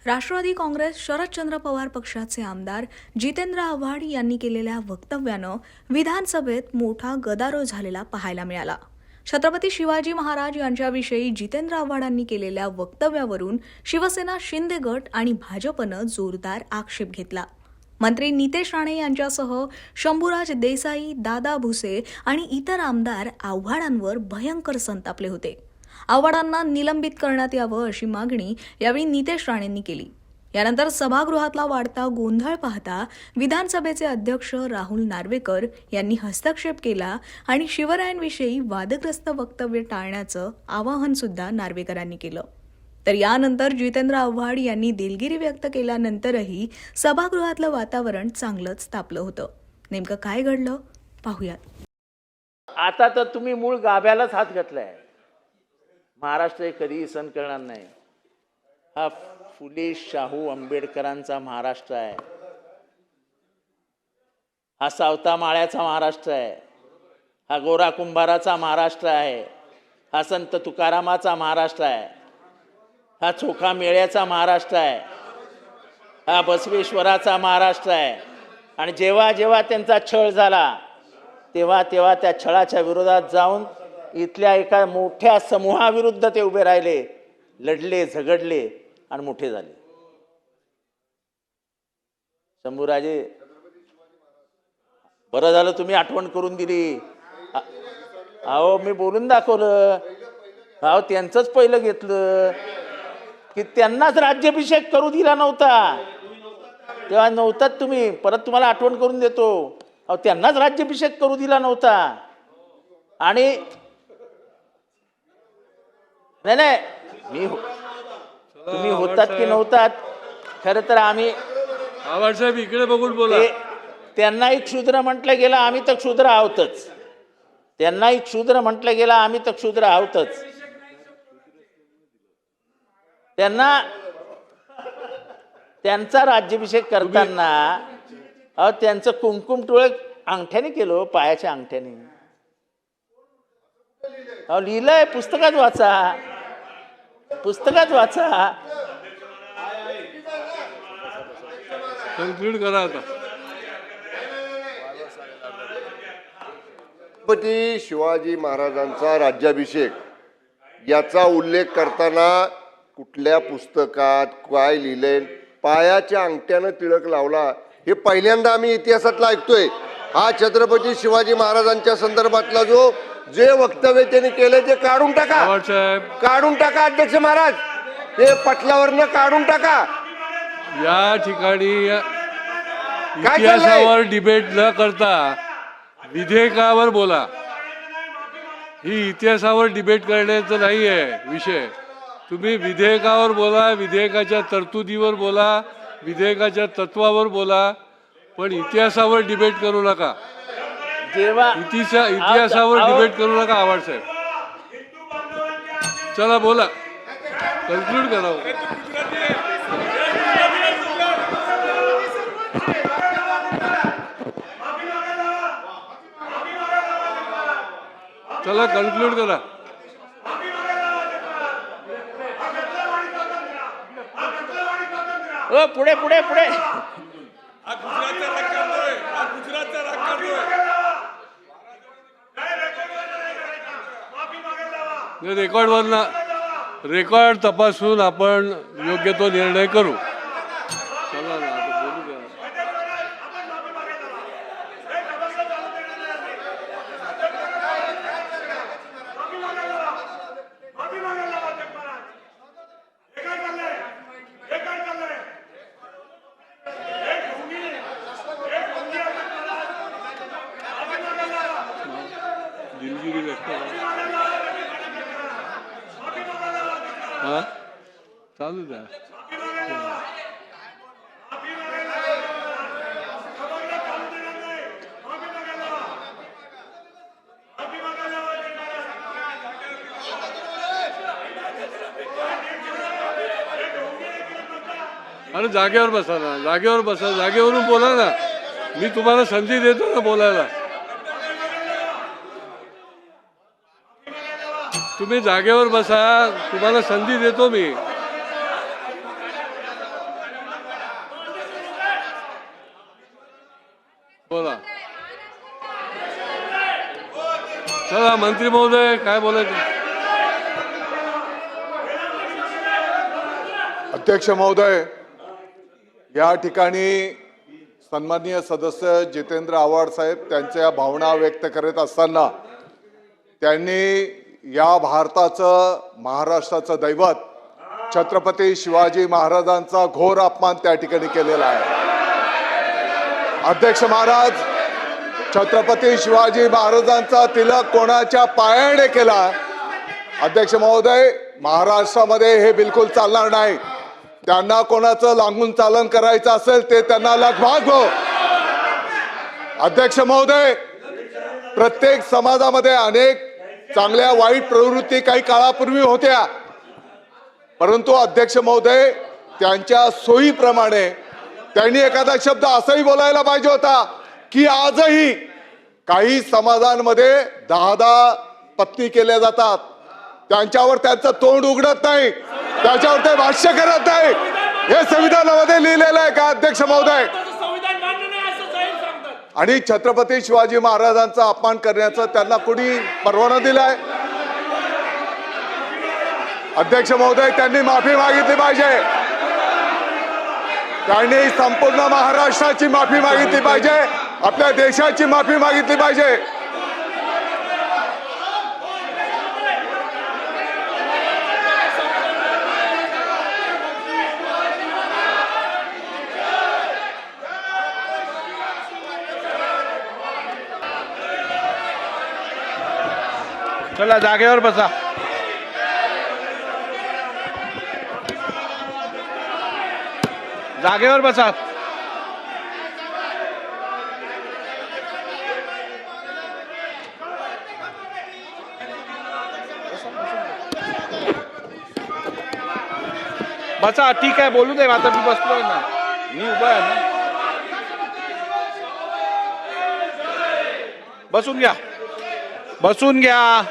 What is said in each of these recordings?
राष्ट्रवादी काँग्रेस शरदचंद्र पवार पक्षाचे आमदार जितेंद्र आव्हाड यांनी केलेल्या वक्तव्यानं विधानसभेत मोठा गदारोळ झालेला पाहायला मिळाला. छत्रपती शिवाजी महाराज यांच्याविषयी जितेंद्र आव्हाडांनी केलेल्या वक्तव्यावरून शिवसेना शिंदे गट आणि भाजपनं जोरदार आक्षेप घेतला. मंत्री नितेश राणे यांच्यासह शंभूराज देसाई, दादा भुसे आणि इतर आमदार आव्हाडांवर भयंकर संतापले होते. आव्हाडांना निलंबित करण्यात यावं अशी मागणी यावेळी नितेश राणेंनी केली. यानंतर सभागृहातला वाढता गोंधळ पाहता विधानसभेचे अध्यक्ष राहुल नार्वेकर यांनी हस्तक्षेप केला आणि शिवरायांविषयी वादग्रस्त वक्तव्य टाळण्याचं आवाहन सुद्धा नार्वेकरांनी केलं. तर यानंतर जितेंद्र आव्हाड यांनी दिलगिरी व्यक्त केल्यानंतरही सभागृहातलं वातावरण चांगलंच तापलं होतं. नेमकं काय घडलं पाहूयात. आता तर तुम्ही मूळ गाभ्यालाच हात घातलाय. महाराष्ट्र हे कधीही सण करणार नाही. हा फुले शाहू आंबेडकरांचा महाराष्ट्र आहे. हा सावता माळ्याचा महाराष्ट्र आहे. हा गोरा कुंभाराचा महाराष्ट्र आहे. हा संत तुकारामाचा महाराष्ट्र आहे. हा चोखा मेळ्याचा महाराष्ट्र आहे. हा बसवेश्वराचा महाराष्ट्र आहे. आणि जेव्हा जेव्हा त्यांचा छळ झाला तेव्हा तेव्हा त्या छळाच्या विरोधात जाऊन इथल्या एका मोठ्या समूहाविरुद्ध ते उभे राहिले, लढले, झगडले आणि मोठे झाले. शंभूराजे, बरं झालं तुम्ही आठवण करून दिली. अहो मी बोलून दाखवलं. अहो त्यांचंच पहिलं घेतलं की त्यांनाच राज्याभिषेक करू दिला नव्हता. तेव्हा नव्हतात तुम्ही. परत तुम्हाला आठवण करून देतो. अहो त्यांनाच राज्याभिषेक करू दिला नव्हता. आणि नाही मी तुम्ही होतात की नव्हतात, खरं तर आम्ही आव्हाड साहेब इकडे बघून बोला. त्यांनाही क्षुद्र म्हटलं गेलं, आम्ही तर क्षुद्र आहोतच. त्यांनाही क्षुद्र म्हटलं गेलं, आम्ही तर क्षुद्र आहोतच. त्यांचा राज्याभिषेक करताना त्यांचं कुंकुम टोळ अंगठ्याने केलं, पायाच्या अंगठ्याने. लिहिलंय, पुस्तकात वाचा, पुस्तकात वाचा. कन्क्लूड करा आता. छत्रपती शिवाजी महाराजांचा राज्याभिषेक याचा उल्लेख करताना कुठल्या पुस्तकात काय लिहिलंय, पायाच्या अंगठ्यानं टिळक लावला, हे पहिल्यांदा आम्ही इतिहासातला ऐकतोय. हा छत्रपती शिवाजी महाराजांच्या संदर्भातला जे वक्तव्य त्यांनी केले ते काढून टाका. आव्हाड साहेब, काढून टाका अध्यक्ष महाराज. ते पटलावरनं काढून टाका. या ठिकाणी इतिहासावर डिबेट न करता विधेयकावर बोला. ही इतिहासावर डिबेट करण्याचं नाही आहे विषय. तुम्ही विधेयकावर बोला, विधेयकाच्या तरतुदीवर बोला, विधेयकाच्या तत्वावर बोला, पण इतिहासावर डिबेट करू नका. जेव्हा इतिहासावर डिबेट करू नका. आव्हाड साहेब, चला बोला, कन्क्लूड करा. चला कन्क्लूड करा. पुढे पुढे पुढे रेकॉर्ड तपासून आपण योग्य तो निर्णय करू. चला ना, आता बोलू द्या. दिलगिरी व्यक्त करा. हा, चालू द्या. अरे जागेवर बसा ना, जागेवर बसा, जागेवरून बोला ना. मी तुम्हाला संधी देतो ना बोलायला. तुम्ही जागेवर बसा, तुम्हाला संधी देतो मी. चला मंत्री महोदय काय बोलायचं. अध्यक्ष महोदय, या ठिकाणी सन्माननीय सदस्य जितेंद्र आव्हाड साहेब त्यांच्या भावना व्यक्त करत असताना त्यांनी या भारताचं महाराष्ट्राचं दैवत छत्रपती शिवाजी महाराजांचा घोर अपमान त्या ठिकाणी केलेला आहे. अध्यक्ष महाराज, छत्रपती शिवाजी महाराजांचा तिलक कोणाच्या पायाने केला. अध्यक्ष महोदय, महाराष्ट्रामध्ये हे बिलकुल चालणार नाही. त्यांना कोणाचं लागून चालन करायचं असेल ते त्यांना लगभाग हो. अध्यक्ष महोदय, प्रत्येक समाजामध्ये अनेक चांगल्या वाईट प्रवृत्ती काही काळापूर्वी होत्या, परंतु अध्यक्ष महोदय त्यांच्या सोयीप्रमाणे त्यांनी एखादा शब्द असाही बोलायला पाहिजे होता की आजही काही समाजांमध्ये 10 पत्नी केल्या जातात, त्यांच्यावर त्यांचं तोंड उघडत नाही, त्याच्यावर ते भाष्य करत नाही. हे संविधानामध्ये लिहिलेलं आहे का अध्यक्ष महोदय? आणि छत्रपती शिवाजी महाराजांचा अपमान करण्याचं त्यांना कोणी परवाना दिलाय? अध्यक्ष महोदय, त्यांनी माफी मागितली पाहिजे. त्यांनी संपूर्ण महाराष्ट्राची माफी मागितली पाहिजे, आपल्या देशाची माफी मागितली पाहिजे. चला जागेवर बसा. जागेवर बसा. बसा, ठीक आहे, बोलू दे. आता मी बसलोय ना, मी उभा आहे ना. बसून घ्या, बसून घ्या,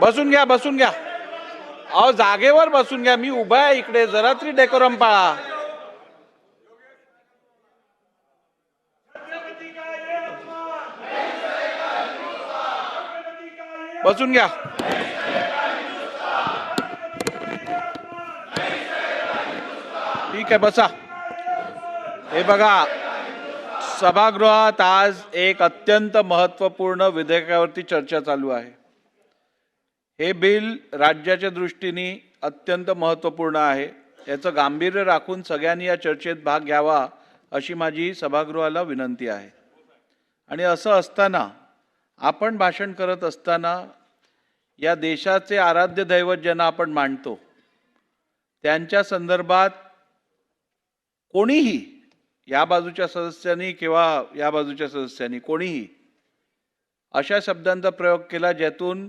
बसून घ्या, बसून घ्या. अहो जागेवर बसून घ्या, मी उभा आहे इकडे. जरा तरी डेकोरम पाळा. बसून घ्या. ठीक आहे, बसा. हे बघा, सभागृहात आज एक अत्यंत महत्त्वपूर्ण विधेयकावरती चर्चा चालू आहे. हे बिल राज्याच्या दृष्टीने अत्यंत महत्त्वपूर्ण आहे. याचं गांभीर्य राखून सगळ्यांनी या चर्चेत भाग घ्यावा अशी माझी सभागृहाला विनंती आहे. आणि असं असताना आपण भाषण करत असताना या देशाचे आराध्य दैवत ज्यांना आपण मानतो त्यांच्या संदर्भात कोणीही, या बाजूच्या सदस्यांनी किंवा या बाजूच्या सदस्यांनी कोणीही अशा शब्दांचा प्रयोग केला ज्यातून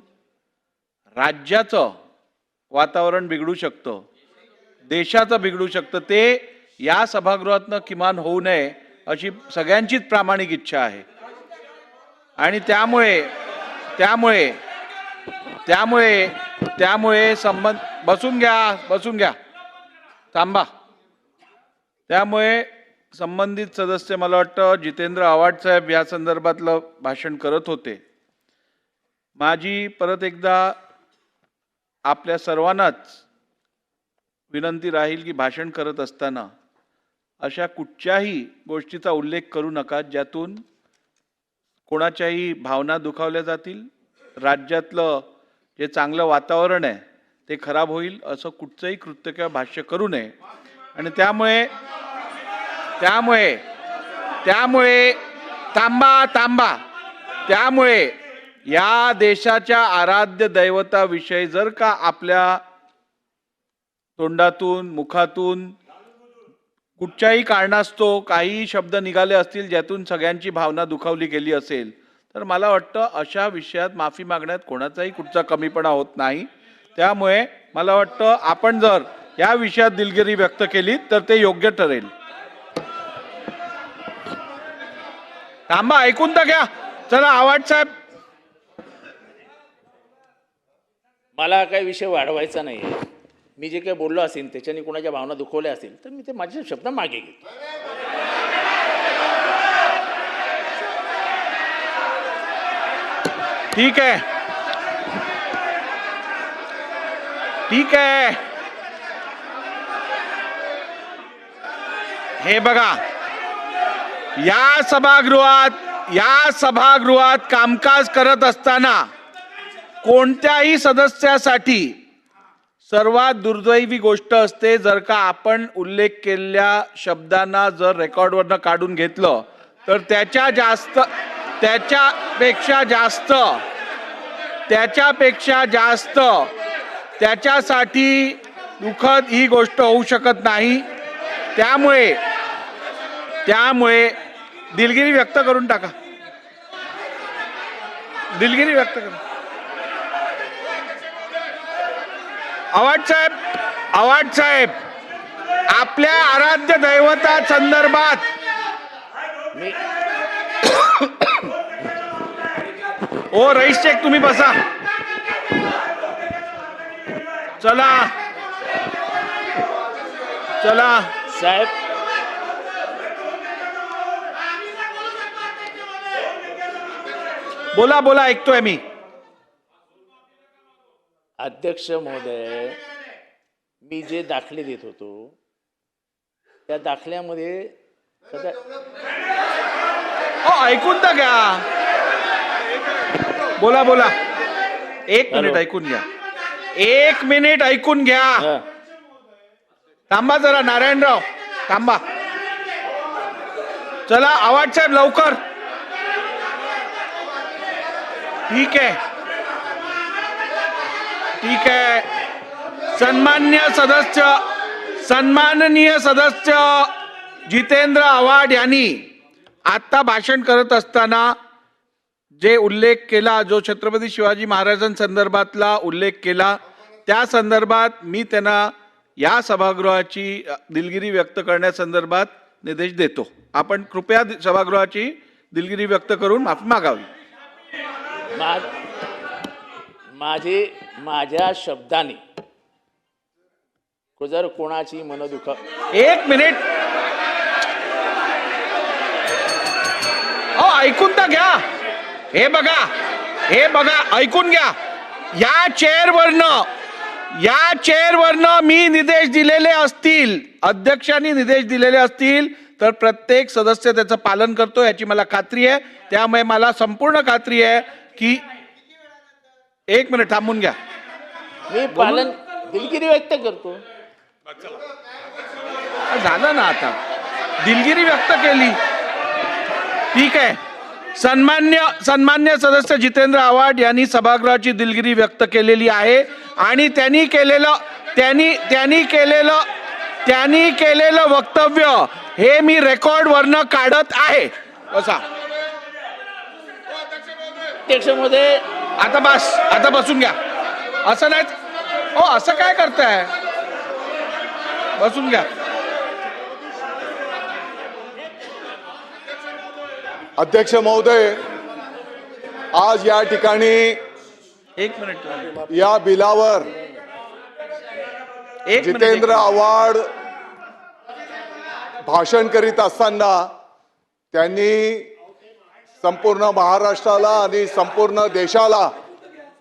राज्याचं वातावरण बिघडू शकतं, देशाचं बिघडू शकतं, ते या सभागृहातनं किमान होऊ नये अशी सगळ्यांचीच प्रामाणिक इच्छा आहे. आणि त्यामुळे संबंध, बसून घ्या, बसून घ्या, थांबा. त्यामुळे संबंधित सदस्य, मला वाटतं जितेंद्र आव्हाड साहेब या संदर्भातलं भाषण करत होते. माझी परत एकदा आपल्या सर्वांनाच विनंती राहील की भाषण करत असताना अशा कुठच्याही गोष्टीचा उल्लेख करू नका ज्यातून कोणाच्याही भावना दुखावल्या जातील, राज्यातलं जे चांगलं वातावरण आहे ते खराब होईल, असं कुठचंही कृत्य किंवा भाष्य करू नये. आणि त्यामुळे त्यामुळे या देशाच्या आराध्य दैवताविषयी जर का आपल्या तोंडातून, मुखातून कुठच्याही कारणास्तव काही शब्द निघाले असतील ज्यातून सगळ्यांची भावना दुखावली गेली असेल, तर मला वाटतं अशा विषयात माफी मागण्यात कोणाचाही कुठचा कमीपणा होत नाही. त्यामुळे मला वाटतं आपण जर या विषयात दिलगिरी व्यक्त केली तर ते योग्य ठरेल. थांबा, ऐकून तर घ्या. चला आव्हाड साहेब. मला काही विषय वाढवायचा नाही. मी जे काही बोललो असेल त्याच्याने कोणाच्या भावना दुखवल्या असतील तर मी ते माझे शब्द मागे घेतो. ठीक आहे, ठीक आहे. हे बघा, या सभागृहात कामकाज करत असताना कोणत्याही सदस्यासाठी सर्वात दुर्दैवी गोष्ट असते जर का आपण उल्लेख केलेल्या शब्दांना जर रेकॉर्डवरनं काढून घेतलं तर त्याच्यापेक्षा जास्त त्याच्यासाठी दुःखद ही गोष्ट होऊ शकत नाही. त्यामुळे दिलगिरी व्यक्त करून टाका. दिलगिरी व्यक्त करा. आवाज साहेब, आपल्या आराध्य दैवता संदर्भात ओ रईस शेख तुम्ही बसा. चला साहेब, बोला ऐकतोय मी. अध्यक्ष महोदय, मी जे दाखले देत होतो त्या दाखल्यामध्ये ऐकून तर घ्या. बोला. एक मिनिट ऐकून घ्या. थांबा जरा नारायणराव, थांबा. चला आवाज साहेब लवकर. ठीक आहे. सन्माननीय सदस्य जितेंद्र आव्हाड यांनी आता भाषण करत असताना जे उल्लेख केला, जो छत्रपती शिवाजी महाराजांसंदर्भातला उल्लेख केला, त्या संदर्भात मी त्यांना या सभागृहाची दिलगिरी व्यक्त करण्यासंदर्भात निर्देश देतो. आपण कृपया सभागृहाची दिलगिरी व्यक्त करून माफी मागावी. माझ्या शब्दाने जर कोणाची मनदुख. एक मिनिट ऐकून तर घ्या. हे बघा ऐकून घ्या. या चेअरवरनं मी निर्देश दिलेले असतील, अध्यक्षांनी निर्देश दिलेले असतील तर प्रत्येक सदस्य त्याचं पालन करतो याची मला खात्री आहे. त्यामुळे मला संपूर्ण खात्री आहे की एक मिनिट थांबून घ्या. मी पालन दिलगिरी व्यक्त करतो. झालं ना, आता दिलगिरी व्यक्त केली. ठीक आहे. सन्मान्य सदस्य जितेंद्र आव्हाड यांनी सभागृहाची दिलगिरी व्यक्त केलेली आहे आणि त्यांनी केलेलं वक्तव्य हे मी रेकॉर्ड वरनं काढत आहे. बसा अध्यक्ष महोदय. आता बसून घ्या. असं नाही, असं काय करताय? बसून घ्या. अध्यक्ष महोदय, आज या ठिकाणी एक मिनिट या बिलावर जितेंद्र आव्हाड भाषण करीत असताना त्यांनी संपूर्ण महाराष्ट्राला आणि संपूर्ण देशाला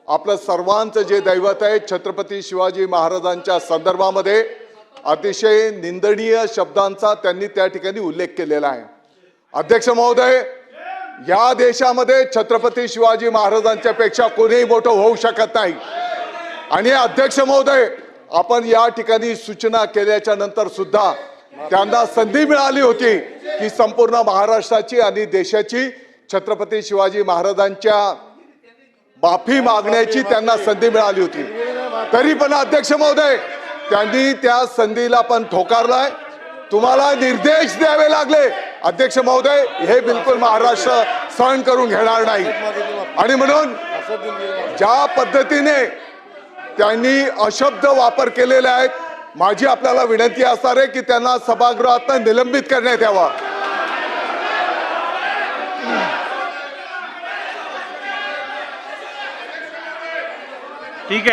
आपलं सर्वांचं जे दैवत आहे छत्रपती शिवाजी महाराजांच्या संदर्भामध्ये अतिशय निंदनीय शब्दांचा त्यांनी त्या ठिकाणी उल्लेख केलेला आहे. अध्यक्ष महोदय, या देशामध्ये छत्रपती शिवाजी महाराजांच्या पेक्षा कोणीही मोठं होऊ शकत नाही. आणि अध्यक्ष महोदय, आपण या ठिकाणी सूचना केल्याच्या नंतर सुद्धा त्यांना संधी मिळाली होती की संपूर्ण महाराष्ट्राची आणि देशाची छत्रपती शिवाजी महाराजांच्या माफी मागण्याची त्यांना संधी मिळाली होती. तरी पण अध्यक्ष महोदय, त्यांनी त्या संधीला पण ठोकारलाय. तुम्हाला निर्देश द्यावे लागले. अध्यक्ष महोदय, हे बिलकुल महाराष्ट्र सहन करून घेणार नाही. आणि म्हणून ज्या पद्धतीने त्यांनी अशब्द वापर केलेले आहेत, माझी आपल्याला विनंती असणार आहे की त्यांना सभागृहातून निलंबित करण्यात यावा. ठीक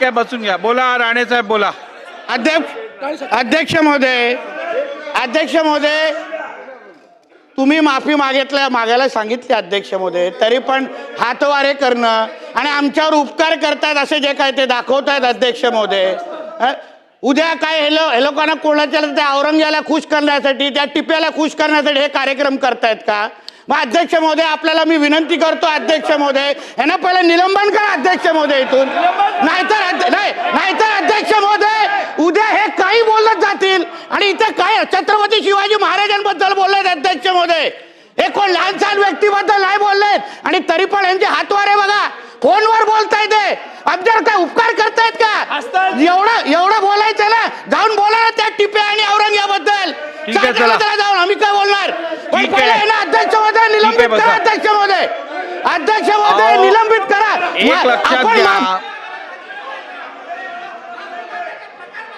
आहे, बसून घ्या. बोला राणे साहेब, बोला. अध्यक्ष महोदय, तुम्ही माफी मागायला सांगितले अध्यक्ष महोदय, तरी पण हातवारे करणं आणि आमच्यावर उपकार करतात असे जे काय ते दाखवतायत अध्यक्ष महोदय. उद्या काय हे लोकांना कोणाच्या त्या औरंगजेबाला खुश करण्यासाठी, त्या टिप्याला खुश करण्यासाठी हे कार्यक्रम करतायत का? मग अध्यक्ष महोदय आपल्याला मी विनंती करतो अध्यक्ष महोदय, यांना पहिले निलंबन करा अध्यक्ष महोदय इथून, नाहीतर अध्यक्ष महोदय उद्या हे काही बोलत जातील आणि इथे काय छत्रपती शिवाजी महाराजांबद्दल बोललेत अध्यक्ष महोदय, हे कोण लहान सहान व्यक्तीबद्दल नाही बोललेत आणि तरी पण यांचे हातवारे बघा, फोनवर बोलतायत ते. आमच्यावर काय उपकार करतायत का? एवढं बोलायचं ना, जाऊन बोला ना त्या टिप्या आणि औरंगजेबाबद्दल. जाऊन आम्ही काय बोलणार? पण पहिले आहे ना अध्यक्ष महोदय निलंबित करा, अध्यक्ष महोदय, अध्यक्ष महोदय निलंबित करा.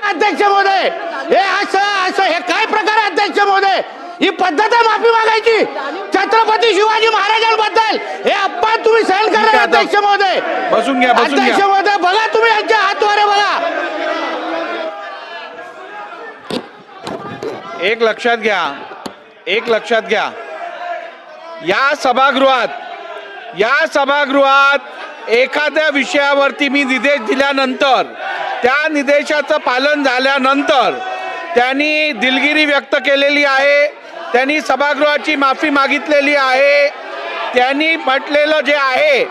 अध्यक्ष महोदय हे असं हे काय प्रकार आहे अध्यक्ष महोदय? ही पद्धत आहे माफी मागायची छत्रपती शिवाजी महाराजांबद्दल? हे अपमान तुम्ही सहन करा अध्यक्ष महोदय. बसून घ्या, बसून अध्यक्ष घ्या. महोदय बघा तुम्ही यांच्या हातवारे बघा. एक लक्षात घ्या, या सभागृहात एखाद्या विषयावरती मी निर्देश दिल्यानंतर, त्या निर्देशाचं पालन झाल्यानंतर त्यांनी दिलगिरी व्यक्त केलेली आहे, त्यांनी सभागृहाची माफी मागितलेली आहे, त्यांनी म्हटलेलं जे आहे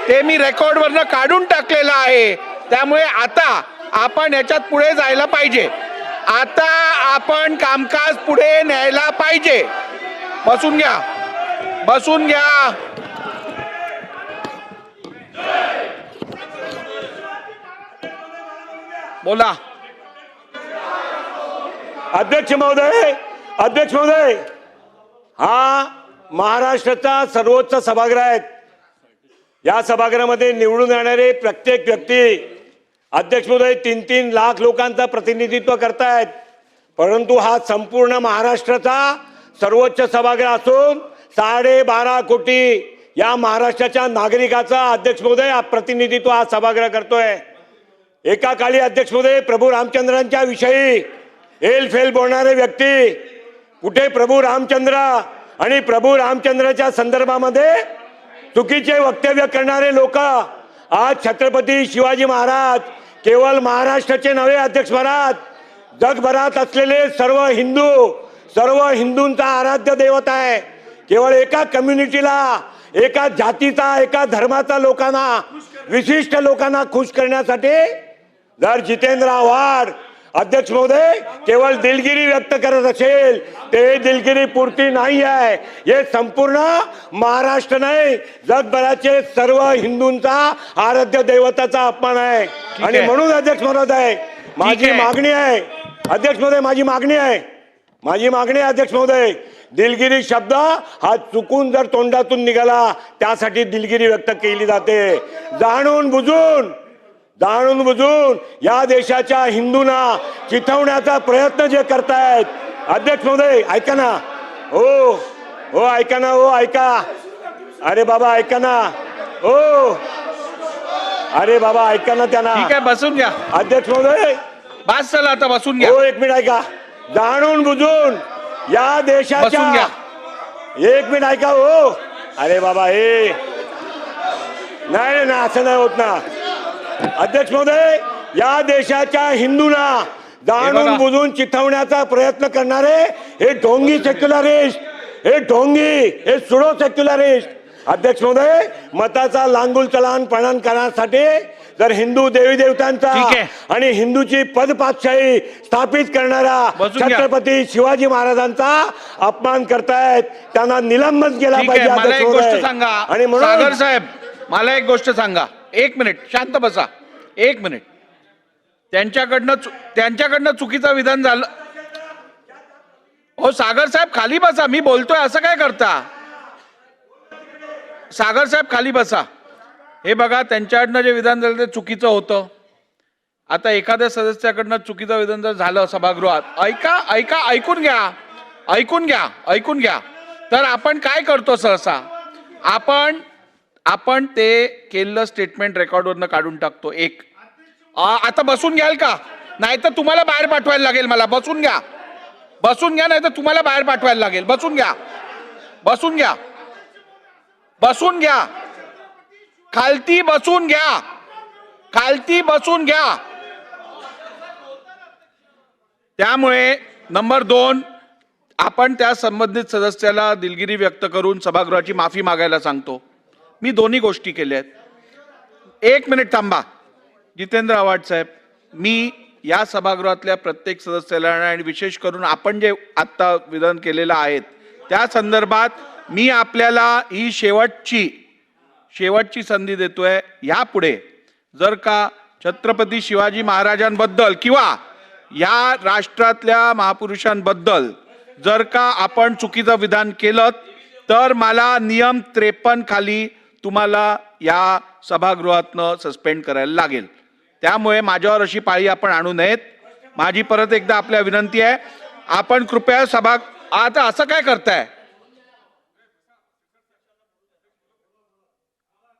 ते मी रेकॉर्डवरनं काढून टाकलेलं आहे. त्यामुळे आता आपण याच्यात पुढे जायला पाहिजे, आता आपण कामकाज पुढे न्यायला पाहिजे. बसून घ्या. बोला. अध्यक्ष महोदय, हा महाराष्ट्राचा सर्वोच्च सभागृह आहे. या सभागृहामध्ये निवडून येणारे प्रत्येक व्यक्ती अध्यक्ष महोदय 3-3 लाख लोकांचं प्रतिनिधित्व करतायत. परंतु हा संपूर्ण महाराष्ट्राचा सर्वोच्च सभागृह असून 12.5 कोटी या महाराष्ट्राच्या नागरिकाचा अध्यक्ष महोदय प्रतिनिधित्व हा सभागृह करतोय. एका काळी अध्यक्ष महोदय प्रभू रामचंद्रांच्या विषयी एलफेल बोलणारे व्यक्ती, कुठे प्रभू रामचंद्र आणि प्रभू रामचंद्राच्या संदर्भामध्ये चुकीचे वक्तव्य करणारे लोक आज छत्रपती शिवाजी महाराज केवळ महाराष्ट्राचे नव्हे अध्यक्ष महाराज, जगभरात असलेले सर्व हिंदूंचा आराध्य दैवत आहे. केवळ एका कम्युनिटीला, एका जातीचा, एका धर्माचा लोकांना, विशिष्ट लोकांना खुश करण्यासाठी जर जितेंद्र आव्हाड अध्यक्ष महोदय केवळ दिलगिरी व्यक्त करत असेल, ते दिलगिरी पुरती नाही आहे. हे संपूर्ण महाराष्ट्र नाही, जगभराचे सर्व हिंदूंचा आराध्य दैवताचा अपमान आहे. आणि म्हणून अध्यक्ष महोदय माझी मागणी आहे, अध्यक्ष महोदय माझी मागणी आहे अध्यक्ष महोदय, दिलगिरी शब्द हा चुकून जर तोंडातून निघाला त्यासाठी दिलगिरी व्यक्त केली जाते. जाणून बुजून या देशाच्या हिंदूंना चिथवण्याचा प्रयत्न जे करतायत अध्यक्ष महोदय, ऐका ना, हो ऐका ना, ऐका, अरे बाबा ऐका ना, अरे बाबा ऐका ना त्यांना. ठीक आहे, बसून घ्या अध्यक्ष महोदय, बस चला आता बसून घ्या. हो एक मिनिट ऐका. जाणून बुजून या देशाच्या, एक मिनिट ऐका. हो अरे बाबा हे नाही असं नाही होत ना अध्यक्ष महोदय. या देशाच्या हिंदूंना जाणून बुजून चिथवण्याचा प्रयत्न करणारे हे ढोंगी सेक्युलरिस्ट, हे सुडो सेक्युलरिस्ट अध्यक्ष महोदय, मताचा लांगुल चलान पणन करण्यासाठी जर हिंदू देवी देवतांचा आणि हिंदूची पदपातशाही स्थापित करणारा छत्रपती शिवाजी महाराजांचा अपमान करतायत, त्यांना निलंबन केला पाहिजे. मला एक गोष्ट सांगा आणि सागर साहेब, मला एक गोष्ट सांगा, 1 मिनिट शांत बसा, 1 मिनिट. त्यांच्याकडनं चुकीचं विधान झालं. हो सागर साहेब खाली बसा, मी बोलतोय असं काय करता? सागर साहेब खाली बसा. हे बघा, त्यांच्याकडनं जे विधान झालं ते चुकीचं होतं. आता एखाद्या सदस्याकडनं चुकीचं विधान जर झालं सभागृहात, ऐकून घ्या. तर आपण काय करतो सहसा, आपण ते केलेलं स्टेटमेंट रेकॉर्डवरनं काढून टाकतो. आता बसून घ्याल का? नाही तर तुम्हाला बाहेर पाठवायला लागेल मला. बसून घ्या, नाही तर तुम्हाला बाहेर पाठवायला लागेल. बसून घ्या. बसून घ्या, बसून घ्या, खालती बसून घ्या, खालती बसून घ्या. त्यामुळे नंबर 2, आपण त्या संबंधित सदस्याला दिलगिरी व्यक्त करून सभागृहाची माफी मागायला सांगतो. मी दोन्ही गोष्टी केल्या आहेत. 1 मिनिट थांबा. जितेंद्र आव्हाड साहेब, मी या सभागृहातल्या प्रत्येक सदस्याला आणि विशेष करून आपण जे आत्ता विधान केलेलं आहेत त्या संदर्भात मी आपल्याला ही शेवटची संधी देतोय. यापुढे जर का छत्रपती शिवाजी महाराजांबद्दल किंवा या राष्ट्रातल्या महापुरुषांबद्दल जर का आपण चुकीचं विधान केलं तर मला नियम 53 खाली तुम्हाला या सभागृहातनं सस्पेंड करायला लागेल. त्यामुळे माझ्यावर अशी पाळी आपण आणू नयेत. माझी परत एकदा आपल्या विनंती आहे, आपण कृपया आता असं काय करताय?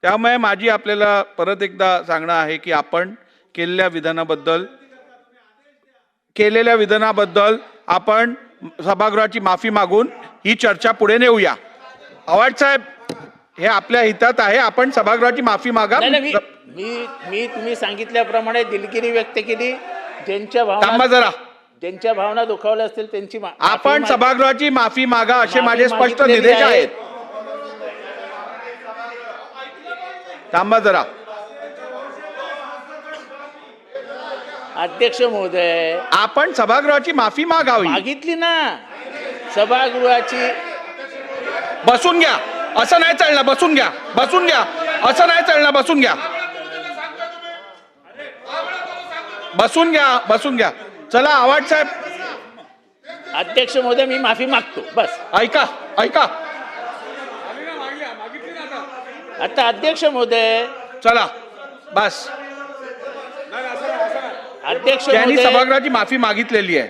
त्यामुळे माझी आपल्याला परत एकदा सांगणं आहे की आपण केलेल्या विधानाबद्दल आपण सभागृहाची माफी मागून ही चर्चा पुढे नेऊया. आव्हाड साहेब, हे आपल्या हितात आहे, आपण सभागृहाची माफी मागा. नाही, मी तुम्ही सांगितल्याप्रमाणे दिलगिरी व्यक्त केली. थांबा जरा. ज्यांच्या भावना दुखावल्या असतील त्यांची आपण सभागृहाची माफी मागा असे माझे स्पष्ट मागितलेली निर्देश आहे. आहेत. थांबा जरा. अध्यक्ष महोदय, आपण सभागृहाची माफी मागावी. मागितली ना सभागृहाची. बसून घ्या, असं नाही चालणार. बसून घ्या, बसून घ्या, असं नाही चालणार. बसून घ्या, बसून घ्या, बसून घ्या. चला आव्हाड साहेब. अध्यक्ष महोदय, मी माफी मागतो. बस ऐका, ऐका. आता अध्यक्ष महोदय, चला बस. अध्यक्ष त्यांनी महोदय, सभागृहाची माफी मागितलेली आहे.